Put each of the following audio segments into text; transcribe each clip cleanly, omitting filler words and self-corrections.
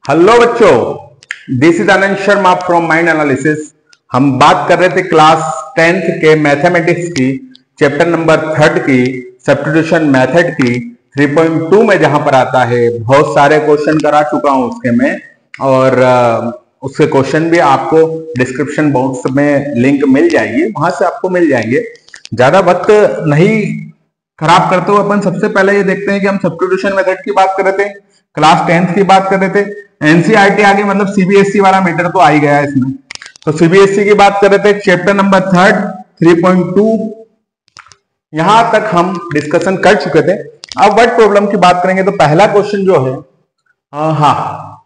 Hello बच्चों, this is Anand Sharma from mind analysis. हम बात कर रहे थे क्लास 10th के मैथमेटिक्स की चैप्टर नंबर 3 की सब्स्टिट्यूशन मेथड की 3.2 में जहां पर आता है। बहुत सारे क्वेश्चन करा चुका हूं उसके में, और उसके क्वेश्चन भी आपको डिस्क्रिप्शन बॉक्स में लिंक मिल जाएगी, वहां से आपको मिल जाएंगे। ज्यादा वक्त नहीं खराब करते हुए अपन सबसे पहले ये देखते हैं कि हम सब्स्टिट्यूशन मेथड की बात कर रहे थे, क्लास 10th की बात कर रहे थे। एनसीईआरटी आगे मतलब सीबीएसई वाला मैटर तो आ ही गया इसमें, तो सीबीएसई की बात कर रहे थे। चैप्टर नंबर 3 3.2 यहां तक हम डिस्कशन कर चुके थे। अब वर्ड प्रॉब्लम की बात करेंगे तो पहला क्वेश्चन जो है,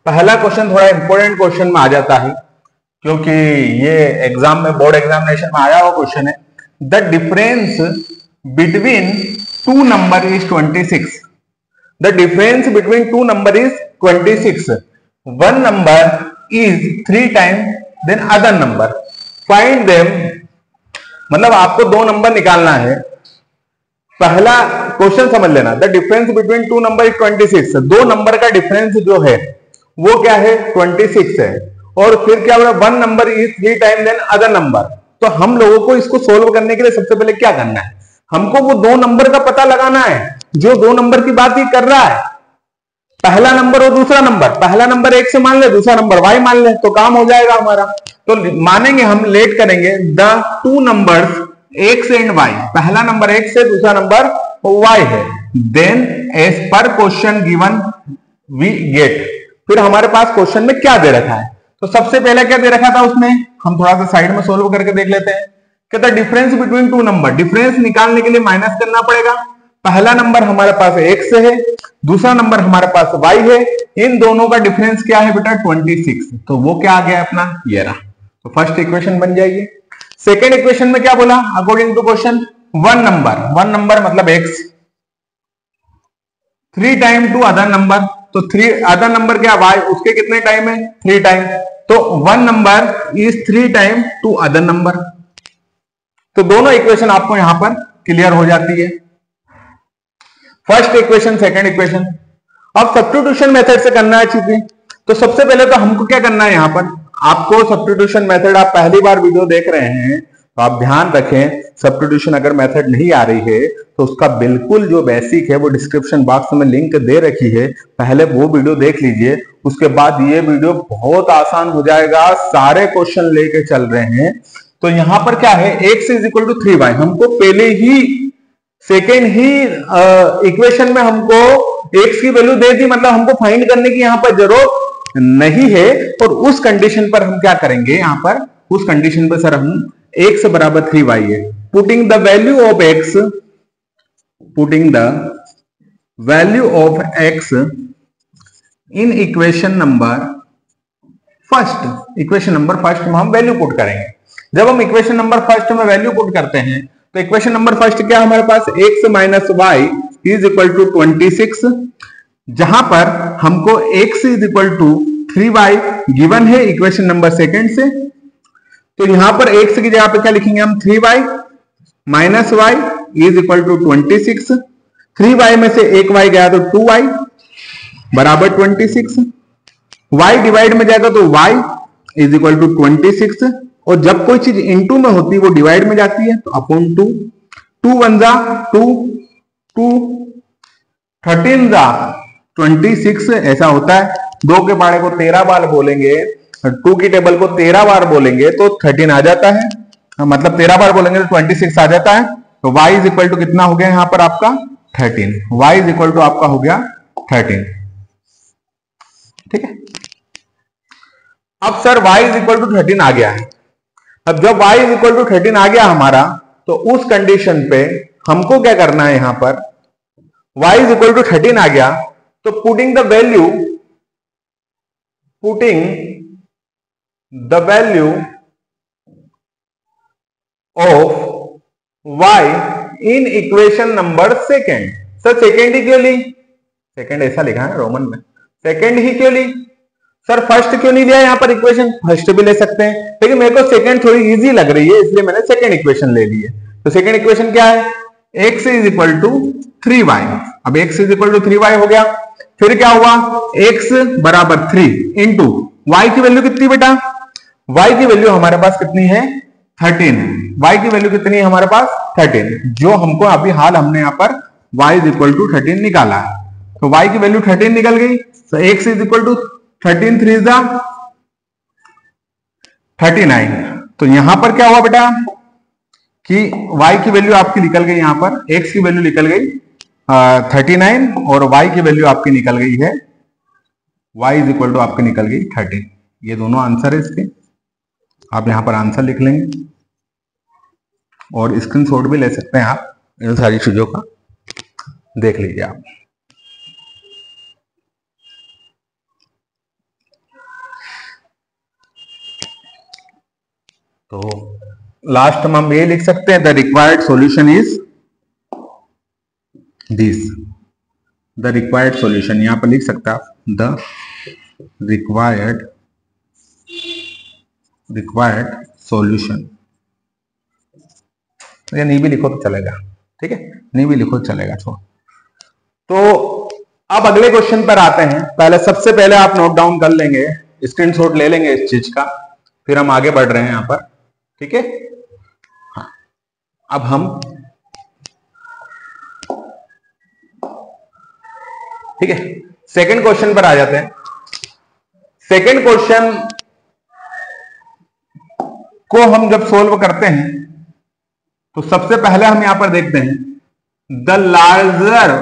पहला क्वेश्चन थोड़ा इंपॉर्टेंट क्वेश्चन में आ जाता है, क्योंकि ये एग्जाम में, बोर्ड एग्जामिनेशन में आया हुआ क्वेश्चन है। The difference between two number is 26। The difference between two number is 26. One number is 3 times then other number. Find them. मतलब आपको दो नंबर निकालना है। पहला क्वेश्चन समझ लेना, the difference between two number is 26। दो नंबर का डिफरेंस जो है वो क्या है, 26 है। और फिर क्या बोला, one number is 3 time then other number. तो हम लोगों को इसको सोल्व करने के लिए सबसे पहले क्या करना है, हमको वो दो नंबर का पता लगाना है जो दो नंबर की बात ही कर रहा है। पहला नंबर और दूसरा नंबर, पहला नंबर x से मान ले, दूसरा नंबर y मान ले, तो काम हो जाएगा हमारा। तो मानेंगे हम, लेट करेंगे the two numbers x and y। पहला नंबर x है, दूसरा नंबर y है। देन एज पर क्वेश्चन गिवन वी गेट। फिर हमारे पास क्वेश्चन में क्या दे रखा है, तो सबसे पहले क्या दे रखा था उसमें, हम थोड़ा सा साइड में सोल्व करके देख लेते हैं। कहता difference between two number, difference निकालने के लिए माइनस करना पड़ेगा। पहला नंबर हमारे पास x है, दूसरा नंबर हमारे पास y है। इन दोनों का डिफरेंस क्या है बेटा, 26। तो वो क्या आ गया अपना, ये रहा। तो फर्स्ट इक्वेशन बन जाएगी। सेकेंड इक्वेशन में क्या बोला, according to question, one number मतलब x 3 time to other number. तो 3 अदर नंबर क्या y, उसके कितने टाइम है, 3 टाइम। तो one number is 3 time to other number. तो दोनों इक्वेशन आपको यहां पर क्लियर हो जाती है, फर्स्ट इक्वेशन सेकंड इक्वेशन। अब सब्स्टिट्यूशन मेथड से करना है चीजें, तो सबसे पहले तो हमको क्या करना है, यहां पर आपको सब्स्टिट्यूशन मेथड, आप पहली बार वीडियो देख रहे हैं तो आप ध्यान रखें, सब्स्टिट्यूशन अगर मेथड नहीं आ रही है तो उसका बिल्कुल जो बेसिक है वो डिस्क्रिप्शन बॉक्स में लिंक दे रखी है, पहले वो वीडियो देख लीजिए। उसके बाद ये वीडियो बहुत आसान हो जाएगा, सारे क्वेश्चन लेके चल रहे हैं। तो यहां पर क्या है, x is equal to 3y। हमको पहले ही सेकेंड ही इक्वेशन में हमको x की वैल्यू दे दी, मतलब हमको फाइंड करने की यहां पर जरूरत नहीं है। और उस कंडीशन पर हम क्या करेंगे, यहां पर उस कंडीशन पर सर हम x बराबर 3y है। Putting the value of x, putting the value of x in equation number first, equation number first में हम वैल्यू पुट करेंगे। जब हम इक्वेशन नंबर फर्स्ट में वैल्यू पुट करते हैं तो इक्वेशन नंबर फर्स्ट क्या हमारे पास, x minus Y is equal to 26, जहां पर हमको x is equal to 3y given है इक्वेशन नंबर सेकंड से। तो यहां पर x की जगह पे क्या लिखेंगे हम, 3y minus y is equal to 26। 3y में से एक y गया तो 2y बराबर 26। y डिवाइड में जाएगा तो y इज इक्वल टू 26। और जब कोई चीज इनटू में होती है वो डिवाइड में जाती है, तो अपॉन 2, 2 1 जा 2, 2 13 जा 26 ऐसा होता है। 2 के पाड़े को 13 बार बोलेंगे, 2 की टेबल को 13 बार बोलेंगे तो 13 आ जाता है, मतलब 13 बार बोलेंगे तो 26 आ जाता है। तो y इज इक्वल टू कितना हो गया यहां पर आपका 13, y इज इक्वल टू आपका हो गया 13। ठीक है, अब sir y is equal to 13 आ गया है। अब जब y इज इक्वल टू 13 आ गया हमारा, तो उस कंडीशन पे हमको क्या करना है, यहां पर y इज इक्वल टू 13 आ गया तो putting the value of y in equation number second. Sir second ही क्यों ली, सेकेंड ऐसा लिखा है रोमन में, सेकेंड ही क्यों ली सर, फर्स्ट क्यों नहीं लिया, यहां पर इक्वेशन फर्स्ट भी ले सकते हैं, लेकिन मेरे को सेकंड थोड़ी इजी लग रही है इसलिए मैंने सेकंड इक्वेशन ले ली है। तो सेकंड इक्वेशन क्या है, x is equal to 3y। अब x is equal to 3y हो गया। फिर क्या हुआ, x बराबर 3 इंटू y की वैल्यू कितनी बेटा, y की वैल्यू हमारे पास कितनी है 13। y की वैल्यू कितनी है हमारे पास 13, जो हमको अभी हाल हमने यहां पर y इज इक्वल टू 13 निकाला है। तो y की वैल्यू 13 निकल गई। तो x इज इक्वल टू 13 3 जा 39। तो यहां पर क्या हुआ बेटा कि y की वैल्यू आपकी निकल गई, यहां पर x की वैल्यू निकल गई 39 और y की वैल्यू आपकी निकल गई है, y इज इक्वल टू आपकी निकल गई 13। ये दोनों आंसर है इसके। आप यहां पर आंसर लिख लेंगे और स्क्रीनशॉट भी ले सकते हैं आप इन सारी चीजों का, देख लीजिए आप। तो लास्ट में हम ये लिख सकते हैं the required solution is this. The required solution यहां पर लिख सकता है द रिक्वायर्ड सॉल्यूशन, या नहीं भी लिखो तो चलेगा, ठीक है, नहीं भी लिखो तो चलेगा छोड़। तो अब अगले क्वेश्चन पर आते हैं। पहले सबसे पहले आप नोट डाउन कर लेंगे, स्क्रीनशॉट ले लेंगे इस चीज का, फिर हम आगे बढ़ रहे हैं यहां पर, ठीक है। हाँ, अब हम ठीक है सेकंड क्वेश्चन पर आ जाते हैं। सेकंड क्वेश्चन को हम जब सोल्व करते हैं तो सबसे पहले हम यहां पर देखते हैं the larger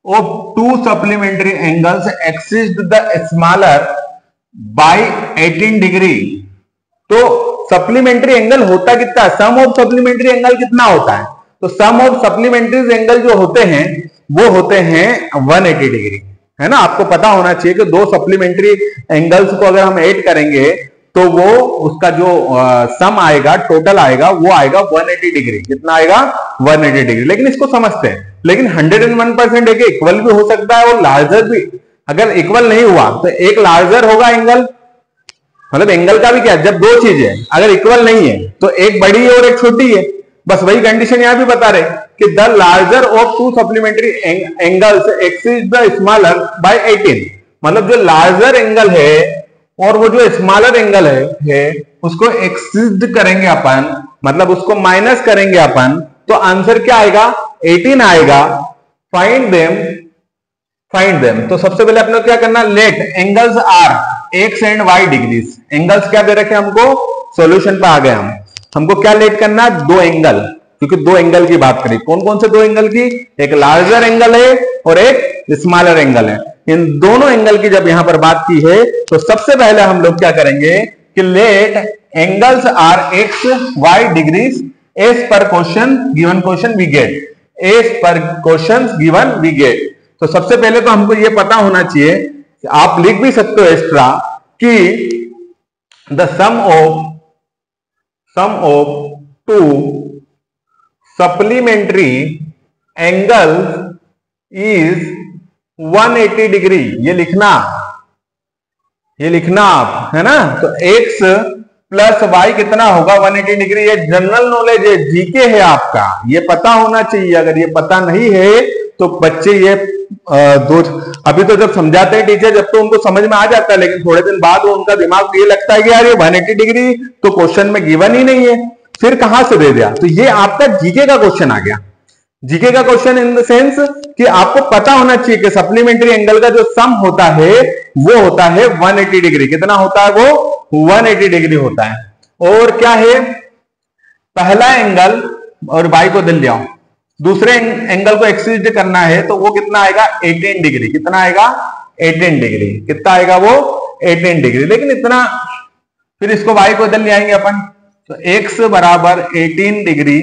of two supplementary angles exist the smaller by 18 degree. तो सप्लीमेंट्री एंगल होता कितना, सम ऑफ सप्लीमेंट्री एंगल कितना होता है, तो सम ऑफ सप्लीमेंट्री एंगल जो होते हैं वो होते हैं 180 डिग्री, है ना। आपको पता होना चाहिए कि दो सप्लीमेंट्री एंगल्स को अगर हम ऐड करेंगे तो वो उसका जो सम आएगा, टोटल आएगा, वो आएगा 180 डिग्री। कितना आएगा 180 डिग्री। लेकिन इसको समझते हैं, लेकिन 101% एक इक्वल भी हो सकता है और लार्जर भी। अगर इक्वल नहीं हुआ तो एक लार्जर होगा एंगल, मतलब एंगल का भी क्या, जब दो चीजें अगर इक्वल नहीं है तो एक बड़ी है और एक छोटी है, बस वही कंडीशन यहां भी बता रहे कि the larger of two supplementary angles exceed the smaller by 18। मतलब जो लार्जर एंगल है और वो जो स्मॉलर एंगल है उसको एक्सीड करेंगे अपन, मतलब उसको माइनस करेंगे अपन, तो आंसर क्या आएगा 18 आएगा। Find them. तो सबसे पहले अपने क्या करना, let angles are X and Y degrees. Angles क्या दे रखे हमको, सॉल्यूशन पे आ गए हमको क्या लेट करना, दो एंगल, क्योंकि दो एंगल की बात करें। कौन कौन से दो एंगल की, एक लार्जर एंगल है और एक स्मॉलर एंगल है। इन दोनों एंगल की जब यहां पर बात की है तो सबसे पहले हम लोग क्या करेंगे कि let angles are X Y degrees as पर question given question we get, as पर क्वेश्चन गिवन वी गेट। तो सबसे पहले तो हमको यह पता होना चाहिए, आप लिख भी सकते हो एक्स्ट्रा कि the sum of two supplementary angle is 180 degree. ये लिखना आप, है ना। तो x प्लस वाई कितना होगा 180 डिग्री। ये जनरल नॉलेज है, जीके है आपका, ये पता होना चाहिए। अगर ये पता नहीं है तो बच्चे ये अभी तो जब समझाते हैं टीचर, जब तो उनको समझ में आ जाता है, लेकिन थोड़े दिन बाद वो उनका दिमाग ये लगता है कि यार ये 180 डिग्री तो क्वेश्चन में गिवन ही नहीं है, फिर कहां से दे दिया। तो ये आपका जीके का क्वेश्चन आ गया। जीके का क्वेश्चन इन द सेंस कि आपको पता होना चाहिए कि सप्लीमेंट्री एंगल का जो सम होता है वो होता है 180 डिग्री। कितना होता है वो, 180 डिग्री होता है। और क्या है, पहला एंगल और बाई को दिल जाओ, दूसरे एंगल को एक्सीड करना है तो वो कितना आएगा 18 डिग्री। कितना आएगा 18 डिग्री। कितना आएगा वो 18 डिग्री। लेकिन इतना, फिर इसको वाई को इधर ले आएंगे अपन, तो x बराबर 18 डिग्री,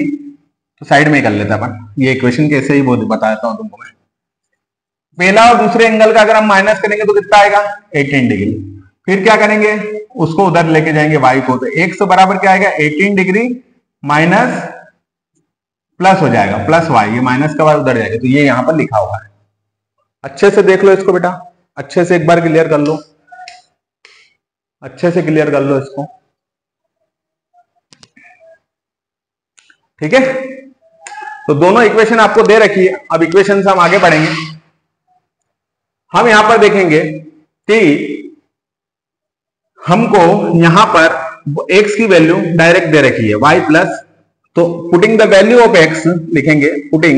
तो साइड में कर लेते अपन। ये इक्वेशन कैसे ही बहुत बता देता हूं तुमको मैं। पहला और दूसरे एंगल का अगर हम माइनस करेंगे तो कितना आएगा 18 डिग्री। फिर क्या करेंगे, उसको उधर लेके जाएंगे y को, तो x बराबर क्या आएगा 18 डिग्री माइनस प्लस हो जाएगा प्लस y, ये माइनस का y उधर जाएगा। तो ये यहां पर लिखा हुआ है। अच्छे से देख लो इसको बेटा, अच्छे से एक बार क्लियर कर लो, अच्छे से क्लियर कर लो इसको, ठीक है। तो दोनों इक्वेशन आपको दे रखी है। अब इक्वेशन से हम आगे बढ़ेंगे। हम यहां पर देखेंगे कि हमको यहां पर x की वैल्यू डायरेक्ट दे रखी है y प्लस, तो putting the value of x लिखेंगे, putting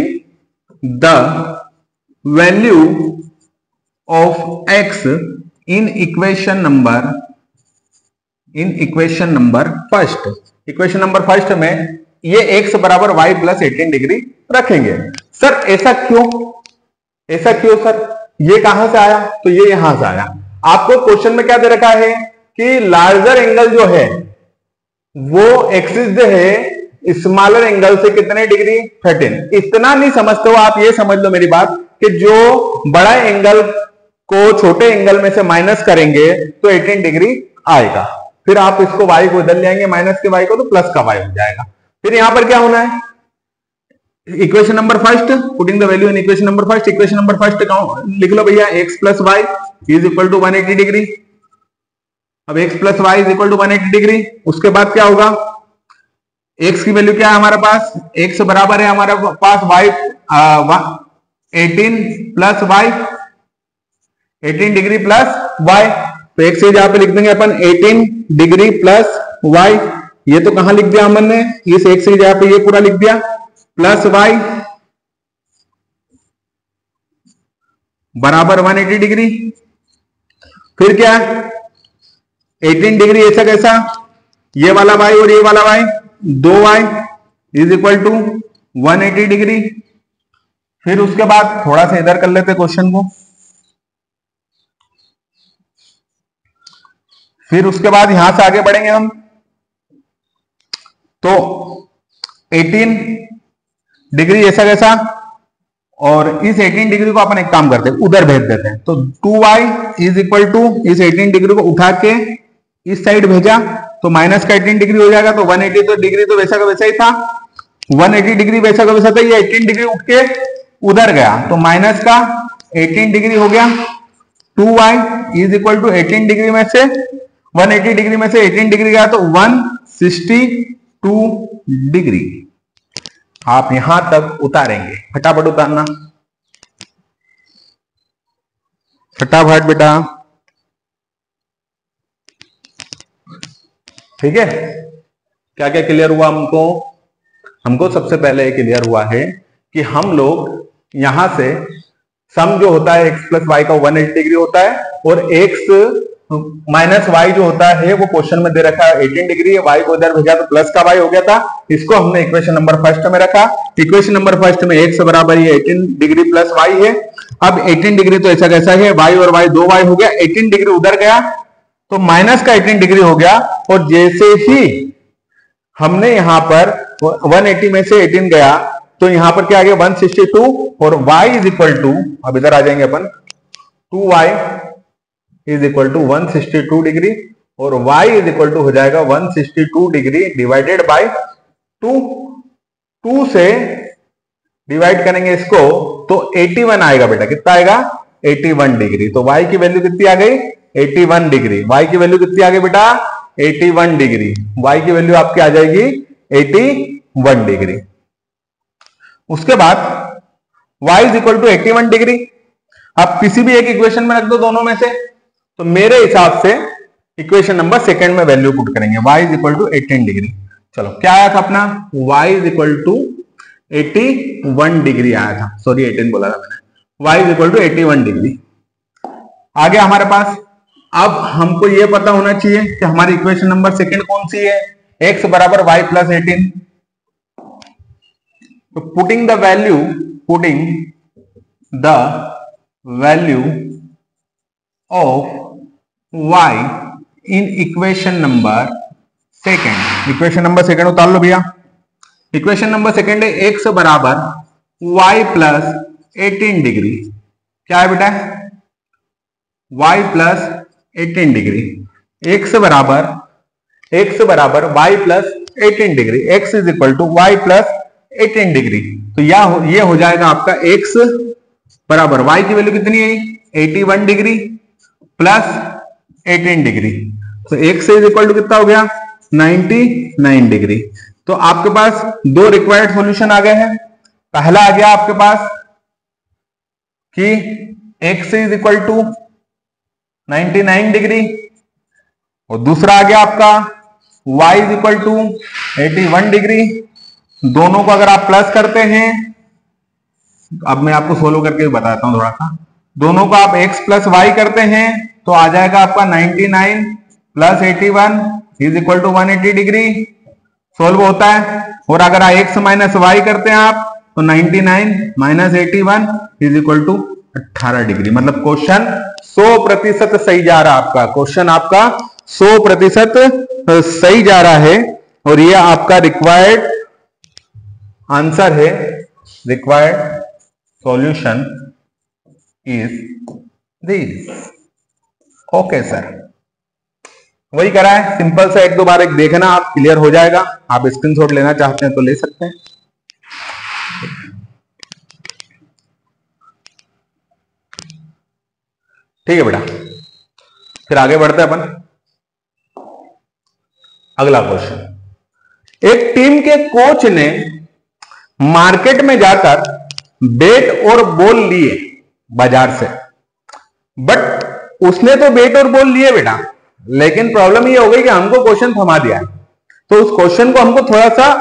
the value of x in equation number first. Equation number first में ये x बराबर y प्लस 18 डिग्री रखेंगे। सर ऐसा क्यों सर, ये कहां से आया? तो ये यहां से आया। आपको क्वेश्चन में क्या दे रखा है कि लार्जर एंगल जो है वो एक्सिस जो है स्मॉलर एंगल से कितने डिग्री, 13। इतना नहीं समझते हो आप, ये समझ लो मेरी बात कि जो बड़ा एंगल को छोटे एंगल में से माइनस करेंगे तो 18 डिग्री आएगा। फिर आप इसको y को इधर ले आएंगे, माइनस के y को, तो प्लस का y हो जाएगा। फिर यहां पर क्या होना है, equation number first, putting the value in equation number first. Equation number first लिख लो भैया, x plus Y is equal to 180 degree. अब x plus Y is equal to 180 degree. उसके बाद क्या होगा, x की वैल्यू क्या है हमारे पास, x बराबर है हमारे पास y 18 plus y, 18 degree plus y। तो x यहां पे लिख देंगे अपन 18 डिग्री प्लस y। ये तो कहां लिख दिया हमने, इस x यहां पे ये पूरा लिख दिया, प्लस y बराबर 180 डिग्री। फिर क्या, 18 डिग्री ऐसा कैसा, ये वाला y और ये वाला y, 2y is equal to 180 degree. फिर उसके बाद थोड़ा सा इधर कर लेते क्वेश्चन को। फिर उसके बाद यहां से आगे बढ़ेंगे हम, तो 18 डिग्री ऐसा कैसा, और इस 18 डिग्री को अपन एक काम करते हैं, उधर भेज देते हैं। तो 2y इज इक्वल टू, इस 18 डिग्री को उठा के इस साइड भेजा तो माइनस का 18 डिग्री हो जाएगा। तो 180 तो डिग्री तो वैसा का वैसा ही था, 180 डिग्री वैसा का वैसा था। ये 18 डिग्री उठ के उधर गया तो माइनस का 18 डिग्री हो गया। 2y is equal to 18 degree में से 180 डिग्री में से 18 डिग्री गया तो 162 डिग्री। आप यहां तक उतारेंगे, फटाफट उतारना, फटाफट बेटा, ठीक है। क्या क्या क्लियर हुआ हमको सबसे पहले क्लियर हुआ है कि हम लोग यहां से सम जो होता है x प्लस वाई का 180 डिग्री होता है, और x माइनस वाई जो होता है वो क्वेश्चन में दे रखा है 18 डिग्री, y को इधर भेजा तो प्लस का y हो गया था। इसको हमने इक्वेशन नंबर फर्स्ट में रखा। इक्वेशन नंबर फर्स्ट में x बराबर ये 18 डिग्री प्लस y है। अब 18 डिग्री तो ऐसा कैसा है, y और y 2y हो गया, 18 डिग्री उधर गया तो माइनस का 18 डिग्री हो गया। और जैसे ही हमने यहां पर 180 में से 18 गया तो यहां पर क्या आ गया 162, और y इज इक्वल टू, अब इधर आ जाएंगे अपन, 2y is equal to 162 degree, और y इज इक्वल टू हो जाएगा 162 डिग्री डिवाइडेड बाय 2 से डिवाइड करेंगे इसको तो 81 आएगा बेटा। कितना आएगा, 81 डिग्री। तो y की वैल्यू कितनी आ गई, 81 डिग्री। y की वैल्यू कितनी आ गई बेटा, 81 डिग्री। y की वैल्यू आपकी आ जाएगी 81 डिग्री। उसके बाद y is equal to 81 degree. आप किसी भी एक इक्वेशन में रख दो दोनों में से, तो मेरे हिसाब से इक्वेशन नंबर सेकंड में वैल्यू पुट करेंगे, y is equal to 18 degree. चलो क्या आया था अपना, y is equal to 81 degree आया था, सॉरी 18 बोला था मैंने, y is equal to 81 degree. आगे हमारे पास अब हमको ये पता होना चाहिए कि हमारी इक्वेशन नंबर सेकंड कौन सी है, x बराबर y प्लस 18। तो putting the value of y in equation number second, equation number second उतार लो भैया। इक्वेशन नंबर सेकंड है x बराबर y प्लस 18 डिग्री। क्या है बेटा, y प्लस 18 डिग्री। x बराबर y plus 18 degree, x is equal to y plus 18 degree. तो ये हो जाएगा आपका x बराबर y की वैल्यू कितनी है, 81 डिग्री प्लस 18 डिग्री। तो x इज इक्वल टू कितना हो गया, 99 डिग्री। तो आपके पास दो रिक्वायर्ड सॉल्यूशन आ गए हैं। पहला आ गया आपके पास कि x is equal to 99 degree, और दूसरा आ गया आपका y is equal to 81 degree. दोनों को अगर आप प्लस करते हैं, अब मैं आपको सोल्व करके बताता हूं थोड़ा सा। दोनों को आप x प्लस वाई करते हैं तो आ जाएगा आपका 99 plus 81 is equal to 180 degree, solve होता है। और अगर x माइनस वाई करते हैं आप तो 99 minus 81 is equal to 18 degree. मतलब क्वेश्चन 100% सही जा रहा है आपका, क्वेश्चन आपका 100% सही जा रहा है। और ये आपका रिक्वायर्ड आंसर है, required solution is this. Okay sir, वही करा है, सिंपल सा एक दो बार एक देखना, आप क्लियर हो जाएगा। आप स्क्रीनशॉट लेना चाहते हैं तो ले सकते हैं। ठीक है बेटा, फिर आगे बढ़ते हैं अपन। अगला क्वेश्चन, एक टीम के कोच ने मार्केट में जाकर बैट और बॉल लिए बाजार से, बट उसने तो बैट और बॉल लिए बेटा, लेकिन प्रॉब्लम ये हो गई कि हमको क्वेश्चन थमा दिया है। तो उस क्वेश्चन को हमको थोड़ा सा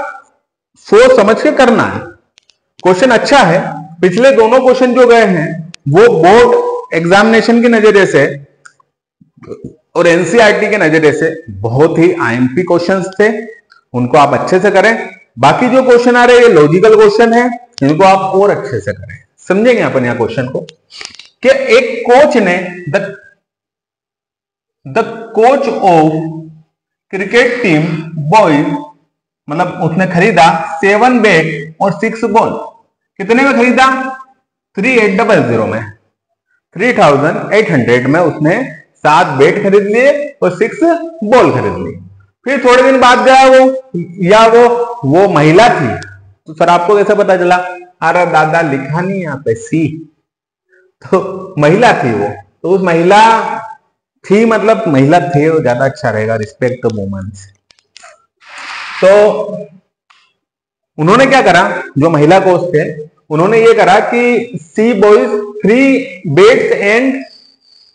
सोच समझ के करना है। क्वेश्चन अच्छा है, पिछले दोनों क्वेश्चन जो गए हैं वो बोर्ड एग्जामिनेशन के नजरिए से और एनसीईआरटी के नजरिए से बहुत ही आईएमपी क्वेश्चंस थे, उनको आप अच्छे से करें। बाकी जो क्वेश्चन आ रहे हैं ये लॉजिकल क्वेश्चन है, इनको आप और अच्छे से करें। समझेंगे अपन यहां क्वेश्चन को कि एक कोच ने the coach of cricket team boys, मतलब उसने खरीदा 7 बैट और 6 बॉल। कितने में खरीदा? 3800 में, 3800 में उसने 7 बैट खरीद लिए और 6 बॉल खरीद ली। फिर थोड़े दिन बाद गया वो महिला थी, तो सर आपको कैसे पता चला? अरे दादा लिखा नहीं यहाँ पे सी, तो महिला थी वो, तो उस महिला थी, मतलब महिला थे वो ज्यादा अच्छा रहेगा, रिस्पेक्ट द वुमेन्स। तो उन्होंने क्या करा, जो महिला कोच थे उन्होंने ये करा कि सी बॉयज 3 बैट्स एंड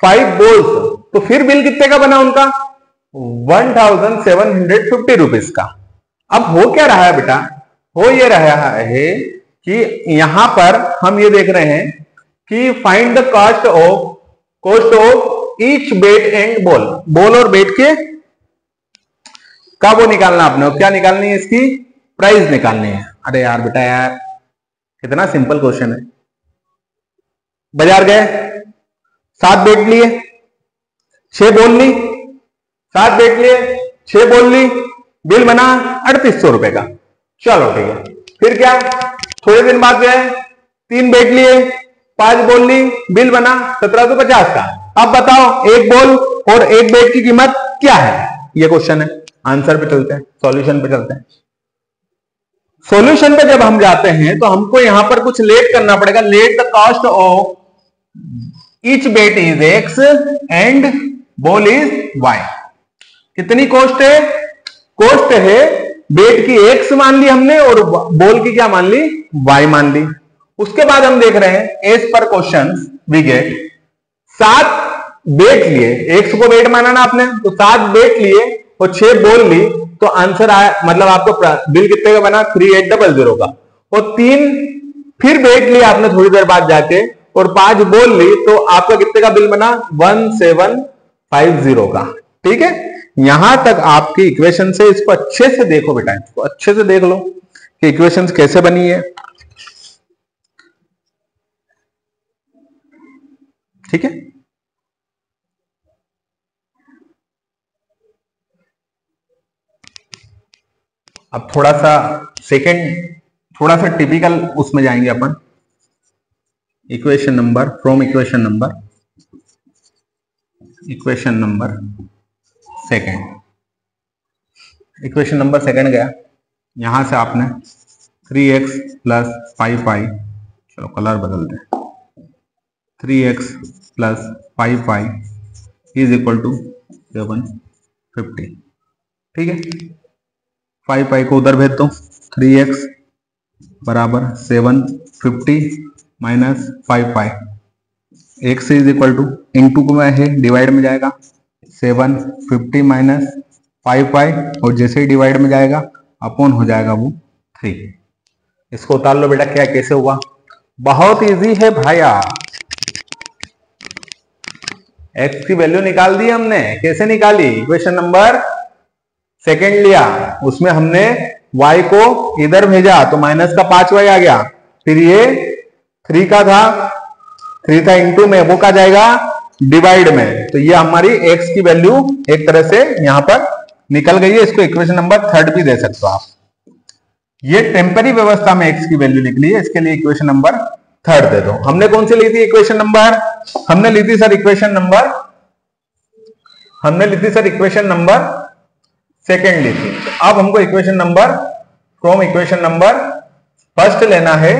5 बॉल्स। तो फिर बिल कितने का बना उनका? 1750 रुपीज का। अब हो क्या रहा है बेटा? हो ये रहा है कि यहां पर हम ये देख रहे हैं कि find the cost of each bat and ball. Ball और बैट के का वो निकालना आपने, क्या निकालनी है? इसकी प्राइस निकालनी है। अरे यार बेटा यार, कितना सिंपल क्वेश्चन है। बाजार गए, 7 बैट लिए, 6 बॉल ली, 7 बैट लिए, 6 बॉल ली, बिल बना 3800 रुपए का। चलो ठीक है। फिर क्या, थोड़े दिन बाद गए, 3 बैट लिए, 5 बॉल ली, बिल बना 1750 का। अब बताओ एक बॉल और एक बैट की कीमत क्या है? ये क्वेश्चन है। आंसर पे चलते हैं, सॉल्यूशन पे चलते हैं। सॉल्यूशन पे जब हम जाते हैं तो हमको यहां पर कुछ लेट करना पड़ेगा। Let the cost of each bat is X and ball is Y. कितनी कॉस्ट है? कॉस्ट है बैट की एक्स मान ली हमने और बॉल की क्या मान ली? वाई मान ली। उसके बाद हम देख रहे हैं एज पर क्वेश्चन वी गेट 7 बैट लिए, एक्स को बैट माना ना आपने, तो 7 बैट लिए और 6 बॉल ली, तो आंसर आया, मतलब आपको बिल कितने का बना? 3800 का। और 3 फिर बैट लिया आपने थोड़ी देर बाद जाके और 5 बॉल ली, तो आपका कितने का बिल बना? 1750 का। ठीक है, यहां तक आपकी इक्वेशन से इसको अच्छे से देखो बेटा, इसको अच्छे से देख लो कि इक्वेशन कैसे बनी है। ठीक है, अब थोड़ा सा थोड़ा सा टिपिकल उसमें जाएंगे अपन। Equation number from equation number second. Equation number second गया, यहां से आपने 3x प्लस 5y, चलो कलर बदलते हैं, 3x plus 5y is equal to 750। ठीक है, 5y को उधर भेज दो, 3x बराबर 750 minus 5 x is equal two into में है डिवाइड में जाएगा 750 माइनस 5 और जैसे ही डिवाइड में जाएगा अपॉन हो जाएगा वो 3। इसको उतार लो बेटा, क्या कैसे हुआ? बहुत इजी है भाया। एक्स की वैल्यू निकाल दी हमने। कैसे निकाली? इक्वेशन नंबर सेकंड लिया, उसमें हमने y को इधर भेजा तो माइनस का 5y आ गया, फिर ये 3 का था, 3 था इंटू में, वो का जाएगा डिवाइड में, तो ये हमारी x की वैल्यू एक तरह से यहां पर निकल गई है। इसको इक्वेशन नंबर थर्ड भी दे सकते हो आप। ये टेम्पररी व्यवस्था में x की वैल्यू निकली है, इसके लिए इक्वेशन नंबर थर्ड दे दो। हमने कौन सी ली थी इक्वेशन नंबर? हमने ली थी सर इक्वेशन नंबर सेकेंड ली थी। तो अब हमको equation number from equation number first लेना है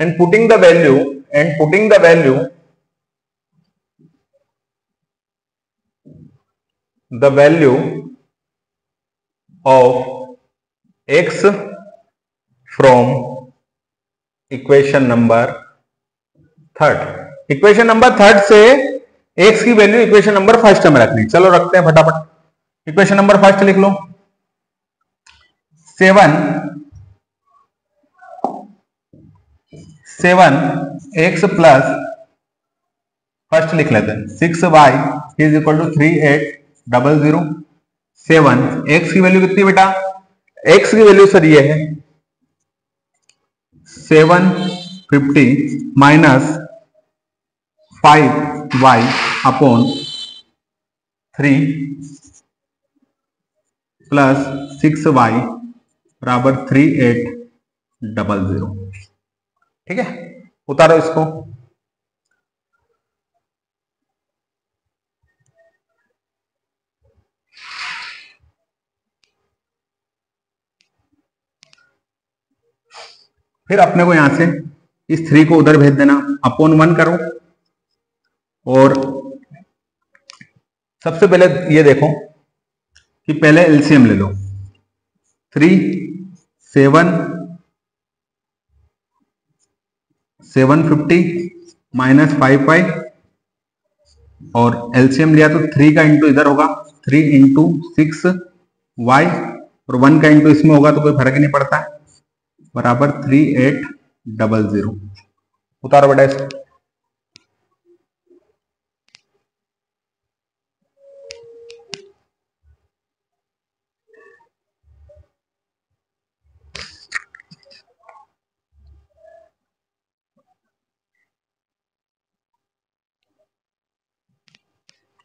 and putting the value of x from equation number third. Equation number third से x की वैल्यू इक्वेशन नंबर फर्स्ट में रखनी। चलो रखते हैं फटाफट। इक्वेशन नंबर फर्स्ट लिख लो, 7x प्लस, फर्स्ट लिख लेते हैं 6y is equal to 3800। 7 x की वैल्यू कितनी बेटा? x की वैल्यू सर ये है 750 minus 5y upon 3 plus 6y बराबर 3800। ठीक है, उतारो इसको। फिर अपने को यहां से इस 3 को उधर भेज देना, अपॉन 1 करो। और सबसे पहले ये देखो कि पहले एलसीएम ले लो। 3 750 माइनस 5y और एलसीएम लिया तो 3 का इंटू इधर होगा, 3 इंटू 6y और 1 का इंटू इसमें होगा तो कोई फर्क ही नहीं पड़ता है, बराबर 3800। उतारो बेटा इसको।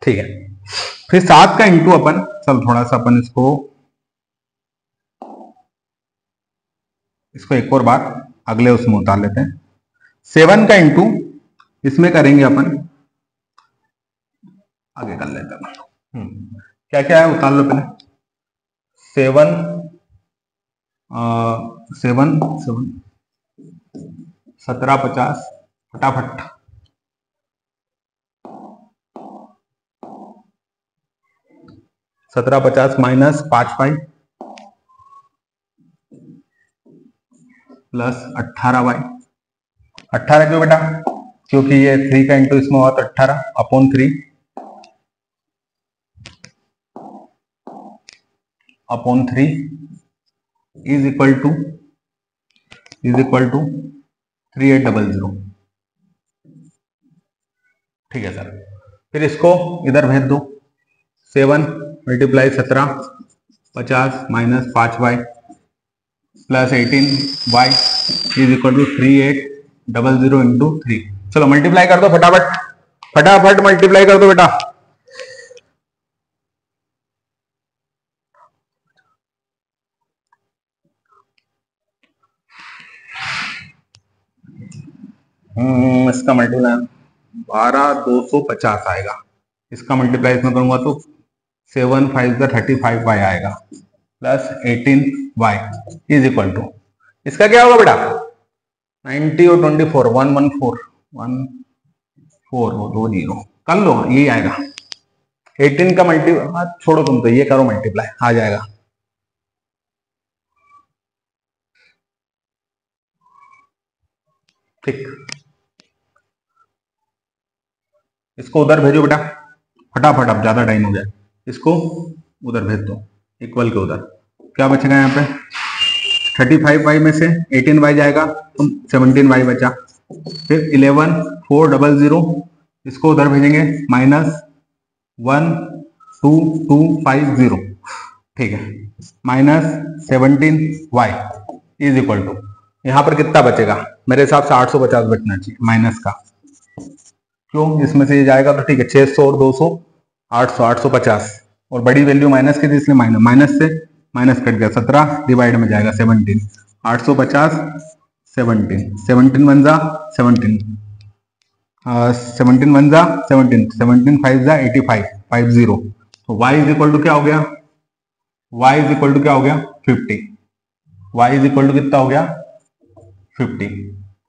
ठीक है, फिर 7 का इंटू अपन, चल थोड़ा सा अपन इसको एक और बार अगले उसमें उतार लेते हैं। 7 का इंटू इसमें करेंगे अपन, आगे कर लेते हैं। क्या क्या है उतार लो पहले। 7 1750 फटाफट। 1750 माइनस 5y प्लस 18y। 18 क्यों बेटा? क्योंकि ये 3 का इंटू इसमें हुआ तो 18 अपॉन 3 इज इक्वल टू 3800। ठीक है सर, फिर इसको इधर भेज दो। 7 multiply 1750 minus 5y plus 18y is equal to 3800 into 3। चलो मल्टीप्लाई कर दो फटाफट मल्टीप्लाई कर दो बेटा। इसका मल्टीप्लाई 12250 आएगा। इसका मल्टीप्लाई इसमें करूंगा तो 7 5 35y आएगा plus 18y is equal to, इसका क्या होगा बेटा? 90 और 24 114 कर लो, यही आएगा। 18 का मल्टीप्लाई छोड़ो तुम तो, ये करो मल्टीप्लाई, आ जाएगा ठीक, इसको उधर भेजो बेटा फटाफट, अब ज्यादा टाइम हो गया, इसको उधर भेज दो इक्वल के उधर। क्या बचेगा यहाँ पे 35y में से 18y जाएगा तो 17y बचा, फिर 11 400 इसको उधर भेजेंगे -12250, ठीक है, -17y इज इक्वल टू, यहां पर कितना बचेगा मेरे हिसाब से 850 बचना चाहिए माइनस का, क्यों इसमें से ये जाएगा तो ठीक है, 600 और 200 800 850, और बड़ी वैल्यू माइनस की थी इसलिए माइनस से माइनस कट गया, 17 डिवाइड में जाएगा 17, 850 17 17 वन जा 17 17 वन जा 17 17 5 जा 85 50, तो y इज इक्वल टू क्या हो गया, y इज इक्वल टू क्या हो गया 50, y इज इक्वल टू कितना हो गया 50,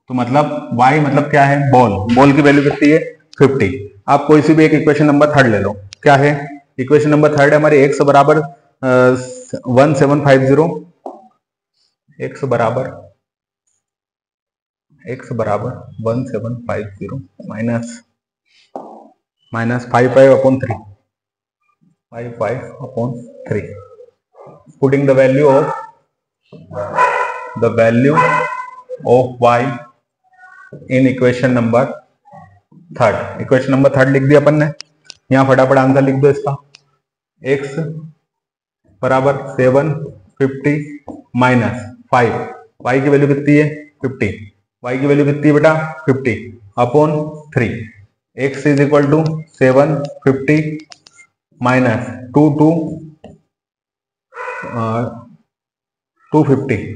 तो मतलब y मतलब क्या है, बॉल की वैल्यू कितनी है 50। आप कोई सी भी एक इक्वेशन नंबर थर्ड ले लो, क्या है इक्वेशन नंबर थर्ड है हमारे, x बराबर 1750, x बराबर 1750 minus 55/3 putting the value of y in equation number third लिख दिया अपन ने, यहां फटाफट आंसर लिख दो इसका, x बराबर 750 माइनस 5, y की वैल्यू कितनी है 50, y की वैल्यू कितनी है बेटा 50 upon 3, x is equal to 750 minus 250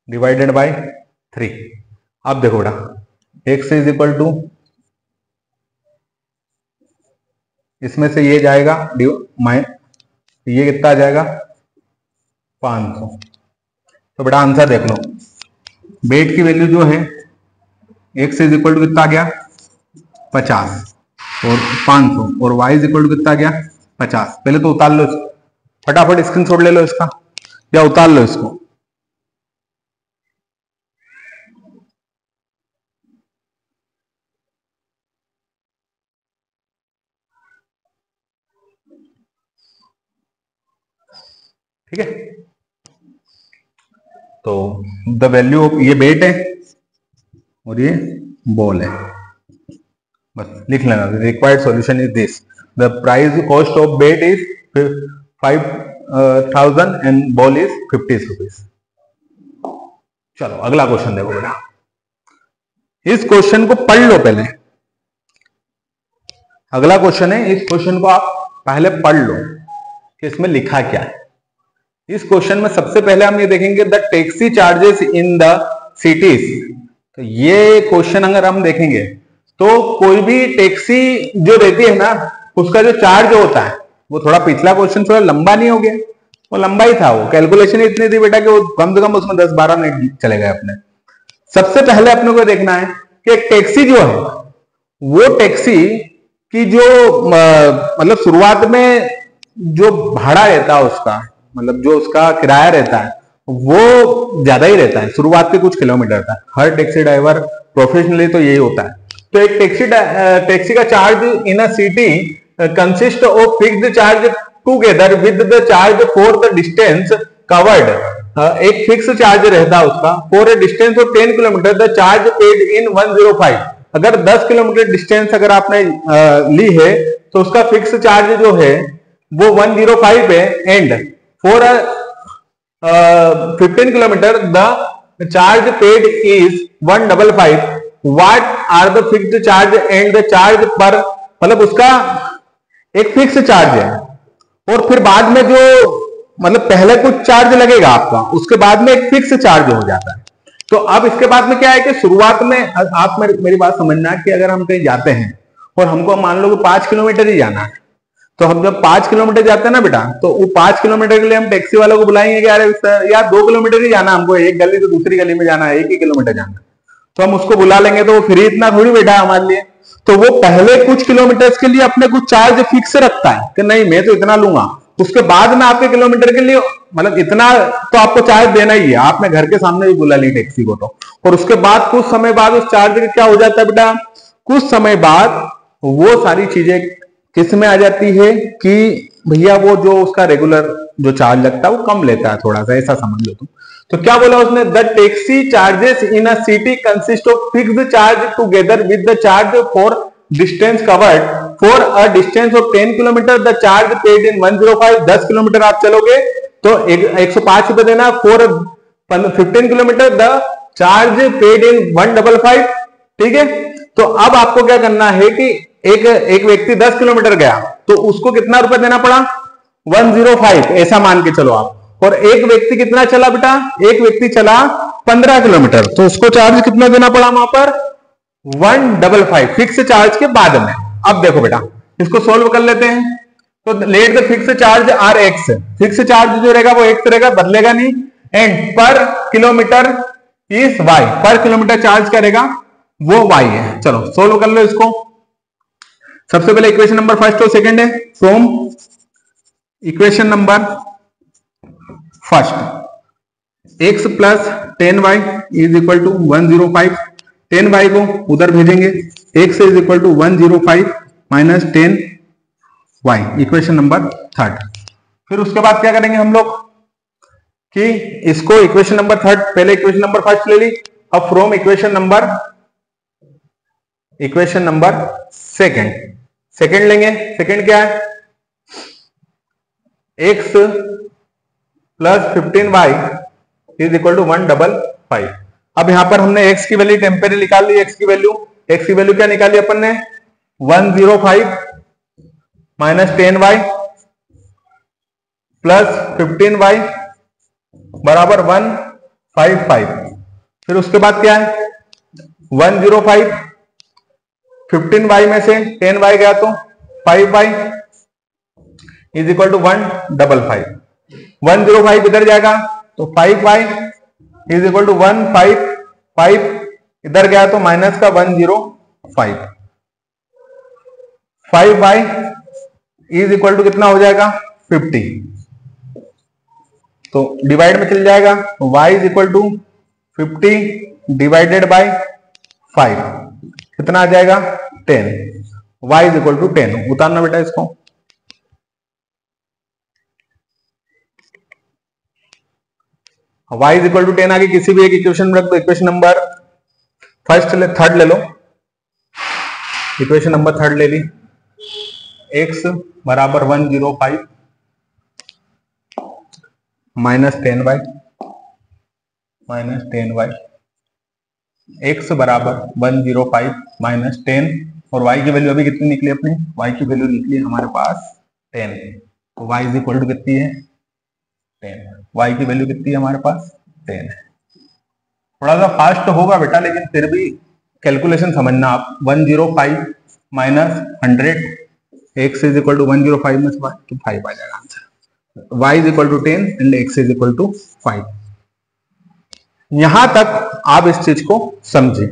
divided by 3। अब देखो बेटा x इज इक्वल टू, इसमें से ये जाएगा ये कितना आ जाएगा 500, तो बेटा आंसर देख लो, बेट की वैल्यू जो है x इज इक्वल टू कितना आ गया 50 और 500 और y इज इक्वल टू कितना आ गया 50। पहले तो उतार लो इसको, फटाफट स्क्रीनशॉट ले लो इसका या उतार लो इसको, ठीक है। तो द वैल्यू ऑफ, ये बेट है और ये बॉल है, बस लिख लेना, required solution is this, the price cost of bat is 5000 and ball is 50 rupees. चलो अगला क्वेश्चन देखो बेटा, इस क्वेश्चन को पढ़ लो पहले, अगला क्वेश्चन है, इस क्वेश्चन को आप पहले पढ़ लो कि इसमें लिखा क्या है। इस क्वेश्चन में सबसे पहले हम ये देखेंगे the taxi charges in the cities. तो ये क्वेश्चन अगर हम देखेंगे तो कोई भी टैक्सी जो रहती है ना, उसका जो चार्ज होता है, वो थोड़ा पिछला क्वेश्चन थोड़ा लंबा नहीं हो गया, वो लंबा ही था, वो कैलकुलेशन इतनी थी बेटा कि वो कम से कम उसमें 10-12 मिनट चले गए अपने। सबसे पहले अपने को देखना है कि एक टैक्सी जो है, वो टैक्सी की जो मतलब शुरुआत में जो भाड़ा रहता है उसका, मतलब जो उसका किराया रहता है वो ज्यादा ही रहता है, शुरुआत के कुछ किलोमीटर तक। हर टैक्सी ड्राइवर प्रोफेशनली तो यही होता है। तो एक टैक्सी का charge in a city consist of fixed charge together with the charge for the distance covered. एक फिक्स चार्ज रहता है उसका for a distance of 10 kilometre, the charge paid in 105। अगर 10 किलोमीटर डिस्टेंस अगर आपने ली है तो उसका फिक्स चार्ज जो है वो 105 है, and for 15 kilometre the charge paid is 155। What are the fixed charge and the charge per, मतलब उसका एक फिक्स चार्ज है और फिर बाद में जो मतलब पहले कुछ चार्ज लगेगा आपका, उसके बाद में एक फिक्स चार्ज हो जाता है। तो अब इसके बाद में क्या है कि शुरुआत में आप मेरी बात समझना कि अगर हम कहीं जाते हैं और हमको मान लो कि 5 किलोमीटर ही जाना है, तो हम जब 5 किलोमीटर जाते हैं ना बेटा, तो वो 5 किलोमीटर के लिए हम टैक्सी वालों को बुलाएंगे कि यार 2 किलोमीटर ही जाना हमको, एक गली से दूसरी गली में जाना है, 1 ही किलोमीटर जाना है, तो हम उसको बुला लेंगे, तो वो फ्री इतना थोड़ी बैठा है हमारे लिए। तो वो पहले कुछ किलोमीटर के लिए अपने कुछ चार्ज फिक्स रखता है कि नहीं मैं तो इतना लूंगा, उसके बाद में आपके किलोमीटर के लिए मतलब इतना तो आपको चार्ज देना ही है, आपने घर के सामने भी बुला ली टैक्सी को तो। और उसके बाद कुछ समय बाद उस चार्ज का क्या हो जाता है बेटा, कुछ समय बाद वो सारी चीजें किस में आ जाती है कि भैया वो जो उसका रेगुलर जो चार्ज लगता है वो कम लेता है थोड़ा सा, ऐसा समझ लो तुम। तो क्या बोला उसने, the taxi charges in a city consist of fixed charge together with the charge for distance covered for a distance of 10 kilometre the charge paid in 105। 10 kilometre आप चलोगे तो 105 रुपए देना, for 15 kilometre the charge paid in 155। ठीक है, तो अब आपको क्या करना है कि एक व्यक्ति 10 किलोमीटर गया तो उसको कितना रुपए देना पड़ा, 105 ऐसा मान के चलो आप। और एक व्यक्ति कितना चला बेटा, एक व्यक्ति चला 15 किलोमीटर तो उसको चार्ज कितना देना पड़ा वहां पर, 155 फिक्स चार्ज के बाद में। अब देखो बेटा इसको सोल्व कर लेते हैं। तो let the fix charge are X, fix charge जो रहेगा वो एक्स रहेगा, बदलेगा नहीं। And per kilometre is Y, per kilometre charge करेगा वो वाई है। चलो सोल्व कर लो इसको। सबसे पहले इक्वेशन नंबर फर्स्ट और सेकंड है। From equation number first X plus 10y is equal to 105, 10y को उधर भेजेंगे, x is equal to 105 minus 10y, equation number third. फिर उसके बाद क्या करेंगे हम लोग कि इसको इक्वेशन नंबर थर्ड, पहले इक्वेशन नंबर फर्स्ट ले ली, अब फ्रॉम इक्वेशन नंबर सेकंड लेंगे। सेकंड क्या है, x plus 15y is equal to 155। अब यहां पर हमने x की वैल्यू टेम्परेरी निकाल ली, x की वैल्यू क्या निकाली अपन ने, 105 माइनस 10y प्लस 15y बराबर 155। फिर उसके बाद क्या है, 105 15y में से 10y गया तो 5y इज इक्वल टू 155। 105 इधर जाएगा तो 5y इज इक्वल टू 155, इधर गया तो माइनस का 105। 5y इज इक्वल टू कितना हो जाएगा 50, तो डिवाइड में चल जाएगा, y is equal to 50 divided by 5 कितना आ जाएगा 10, y इज इक्वल टू 10। उतारना बेटा इसको। y इज इक्वल टू 10 आगे किसी भी एक इक्वेशन में रख दो। इक्वेशन नंबर थर्ड ले लो, इक्वेशन नंबर थर्ड ले ली, x बराबर 105 माइनस 10y x बराबर 105 माइनस 10 और y की वैल्यू अभी कितनी निकली अपनी, y की वैल्यू निकली हमारे पास 10, तो y इज इक्वल टू कितनी है 10, y की वैल्यू कितनी है हमारे पास 10 है। थोड़ा सा फास्ट होगा बेटा लेकिन फिर भी कैलकुलेशन समझना आप। 105 minus 100 x is equal to 105 में 5 तो 5 आ जाएगा answer. y is equal to 10 and x is equal to 5। यहां तक आप इस चीज को समझे।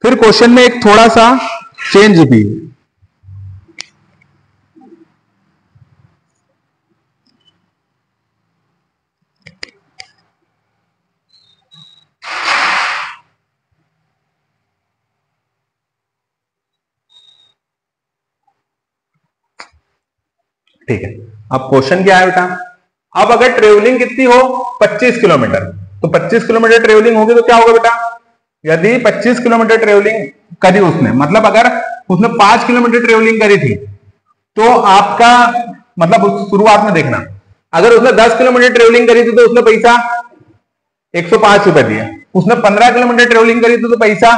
फिर क्वेश्चन में एक थोड़ा सा चेंज भी है। ठीक है, अब क्वेश्चन क्या है बेटा, अब अगर ट्रेवलिंग कितनी हो 25 किलोमीटर, तो 25 किलोमीटर ट्रेवलिंग होगी तो क्या होगा बेटा, यदि 25 किलोमीटर ट्रेवलिंग करी उसने, मतलब अगर उसने 5 किलोमीटर ट्रेवलिंग करी थी तो आपका मतलब शुरुआत में देखना, अगर उसने 10 किलोमीटर ट्रेवलिंग करी थी तो उसने पैसा 105 रुपए दिया, उसने 15 किलोमीटर ट्रेवलिंग करी थी तो पैसा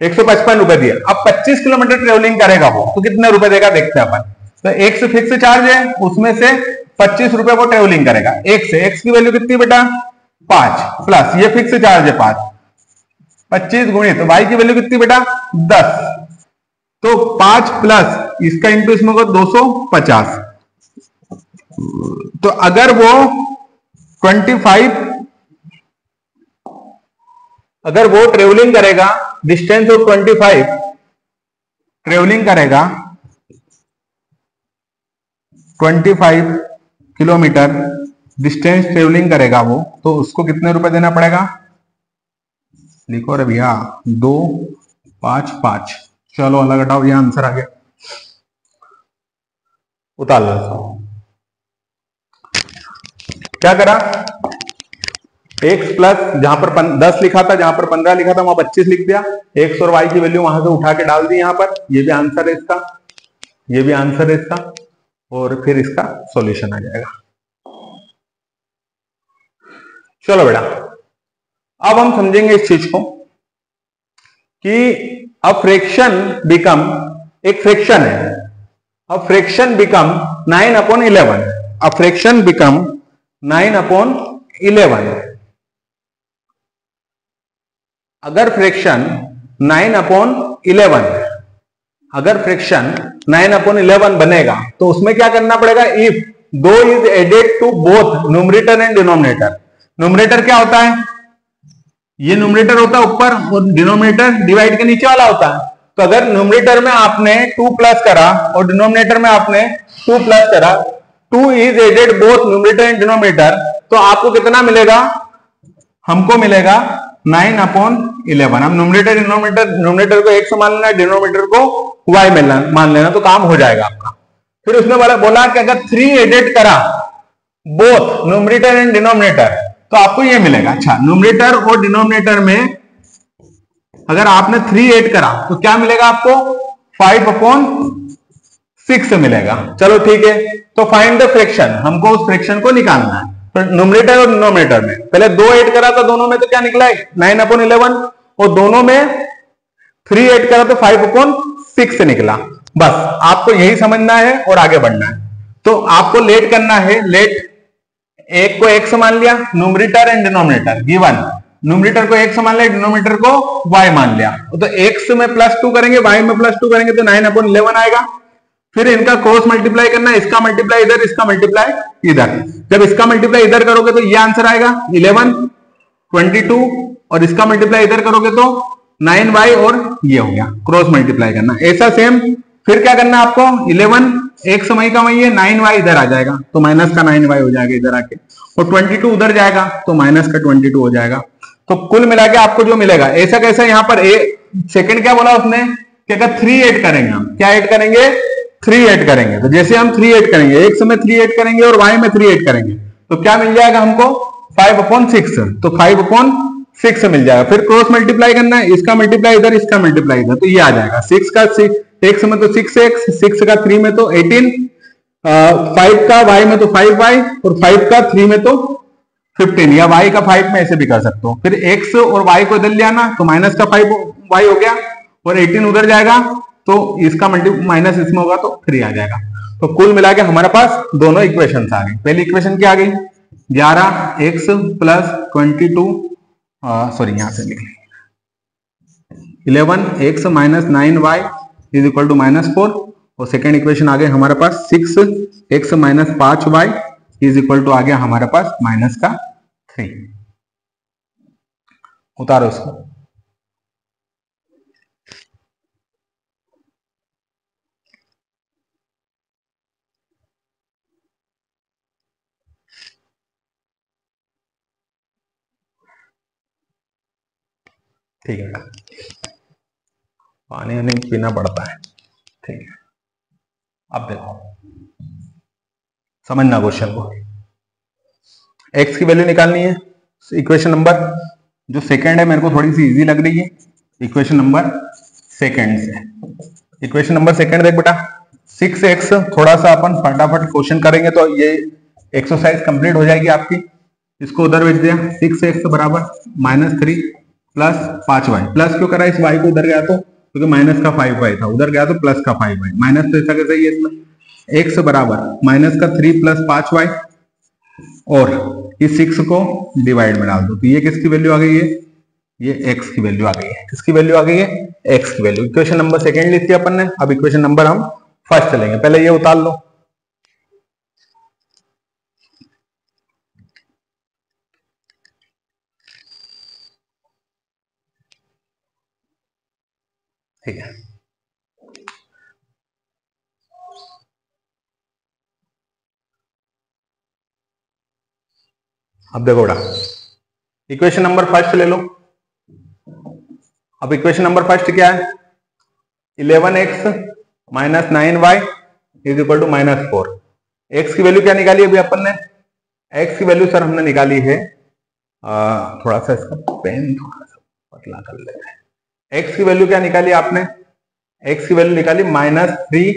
155 रुपए दिया। अब 25 किलोमीटर ट्रेवलिंग करेगा वो तो कितने रुपए देगा देखते हैं अपन। तो एक्स फिक्स चार्ज है, उसमें से 25 रुपए वो ट्रेवलिंग करेगा। एक्स की वैल्यू कितनी बेटा 5 प्लस ये फिक्स चार्ज है 5, 25 गुणित तो वाई की वैल्यू कितनी बेटा 10, तो 5 प्लस इसका इंटू इसमें को 250। तो अगर वो 25 अगर वो ट्रेवलिंग करेगा डिस्टेंस ऑफ 25 ट्रेवलिंग करेगा 25 किलोमीटर डिस्टेंस ट्रेवलिंग करेगा वो, तो उसको कितने रुपए देना पड़ेगा? लिखो रे भैया, 255। चलो अलग हटाओ, ये आंसर आ गया, उतार लो। क्या करा? x प्लस जहां पर 10 लिखा था, जहां पर 15 लिखा था, वहां 25 लिख दिया। x और y की वैल्यू वहां से उठा के डाल दी यहां पर। ये भी आंसर है इसका, ये भी आंसर है इसका, और फिर इसका सॉल्यूशन आ जाएगा। चलो बेटा, अब हम समझेंगे इस चीज को कि अ फ्रैक्शन बिकम, एक फ्रैक्शन है, a fraction become 9/11, a fraction become 9/11। अगर फ्रैक्शन 9/11, अगर फ्रैक्शन 9/11 बनेगा तो उसमें क्या करना पड़ेगा? इफ दो is added to both numerator and denominator. Numerator क्या होता है? ये न्यूमरेटर होता है ऊपर, और डिनोमिनेटर डिवाइड के नीचे वाला होता है। तो अगर न्यूमरेटर में आपने 2 प्लस करा और डिनोमिनेटर में आपने 2 प्लस करा, 2 is added both numerator and denominator, तो आपको कितना मिलेगा? हमको मिलेगा 9/11। हम न्यूमरेटर डिनोमिनेटर, न्यूमरेटर को x मान लेना, डिनोमिनेटर को y मान लेना, तो काम हो जाएगा आपका। फिर उसने बोला कि अगर 3 एडेड करा बोथ न्यूमरेटर एंड डिनोमिनेटर, तो आपको ये मिलेगा। अच्छा, न्यूमरेटर और डिनोमिनेटर में अगर आपने 3 ऐड करा तो क्या मिलेगा आपको? 5/6 मिलेगा। चलो ठीक है, तो फाइंड द फ्रैक्शन, हमको उस फ्रैक्शन को निकालना है। तो न्यूमरेटर और डिनोमिनेटर में पहले 2 ऐड करा था, दोनों में तो क्या निकला है? 9/11, और दोनों में 3 ऐड करा तो 5/6 निकला। बस आपको यही समझना है और आगे बढ़ना है। तो आपको लेट करना है, लेट एक को x मान लिया, numerator and denominator given, numerator को x मान लिया, डिनोमिनेटर को y मान लिया। तो x में +2 करेंगे, y में +2 करेंगे, तो 9/11 आएगा। फिर इनका क्रॉस मल्टीप्लाई करना है, इसका मल्टीप्लाई इधर, इसका मल्टीप्लाई इधर। जब इसका मल्टीप्लाई इधर करोगे तो ये आंसर आएगा 11, 22, और इसका मल्टीप्लाई इधर करोगे तो 9y, और ये हो गया। क्रॉस मल्टीप्लाई करना ऐसा सेम। फिर क्या करना है आपको? 11 x वही का वही है, 9y इधर आ जाएगा, तो माइनस का 9y हो जाएगा इधर आके, और 22 उधर जाएगा तो माइनस का 22 हो जाएगा। तो कुल मिला के आपको जो मिलेगा, ऐसा कैसे? यहाँ पर सेकंड क्या बोला उसने कि अगर 3 ऐड करेंगे, हम क्या ऐड करेंगे? 3 ऐड करेंगे। तो जैसे हम 3 ऐड करेंगे, x में 3 ऐड करेंगे और y में 3 ऐड करेंगे, तो क्या मिल जाएगा हमको? 5/6। तो 5/6 मिल जाएगा। फिर क्रॉस मल्टीप्लाई करना है, इसका मल्टीप्लाई इधर, इसका मल्टीप्लाई इधर, तो ये आ जाएगा 6 का 6x में तो 6x, 6 का 3 में तो 18, 5 का y में तो 5y, और 5 का 3 में तो 15, या y का 5 में ऐसे भी कर सकते हो। फिर x और y को इधर ले आना, तो माइनस का 5y हो गया, और 18 उधर जाएगा, तो इसका माइनस इसमें होगा तो 3 आ जाएगा। तो कुल मिला के हमारे पास दोनों इक्वेशन आ गई। पहली इक्वेशन क्या आ गई? 11x + 22, सॉरी यहां से लिख 11x - 9y = -4, और सेकेंड इक्वेशन आ गए हमारे पास 6x - 5y = आ गया हमारे पास -3। उतारो इसको। ठीक है, पानी नहीं पीना पड़ता है। ठीक है, अब देखो, समझना क्वेश्चन को। x की वैल्यू निकालनी है। इक्वेशन नंबर जो सेकंड है मेरे को थोड़ी सी इजी लग रही है, इक्वेशन नंबर सेकंड से। इक्वेशन नंबर सेकंड देख बेटा, 6x, थोड़ा सा अपन फटाफट क्वेश्चन करेंगे तो ये एक्सरसाइज कंप्लीट हो जाएगी आपकी। इसको उधर भेज दिया, 6x -3 + 5y। प्लस क्यों करा? इस y को उधर गया तो, क्योंकि माइनस का 5y था, उधर गया तो प्लस का 5y, माइनस तो ऐसा कैसे है इसमें? x बराबर -3 + 5y, और इस 6 को डिवाइड में डाल दो, तो ये किसकी वैल्यू आ गई है? ये x की वैल्यू आ गई है। किसकी वैल्यू आ गई है? x की वैल्यू। इक्वेशन नंबर सेकंड लिख दिया अपन ने। अब इक्वेशन नंबर हम फर्स्ट चलेंगे, पहले ये उतार लो। ठीक है, अब देखो बेटा, इक्वेशन नंबर फर्स्ट ले लो। अब इक्वेशन नंबर फर्स्ट क्या है? 11x minus 9y is equal to -4। X की वैल्यू क्या निकाली अभी अपन ने? एक्स की वैल्यू सर हमने निकाली है, थोड़ा सा इसका पेन थोड़ा सा पतला कर लेते हैं। एक्स की वैल्यू क्या निकाली आपने? एक्स की वैल्यू निकाली -3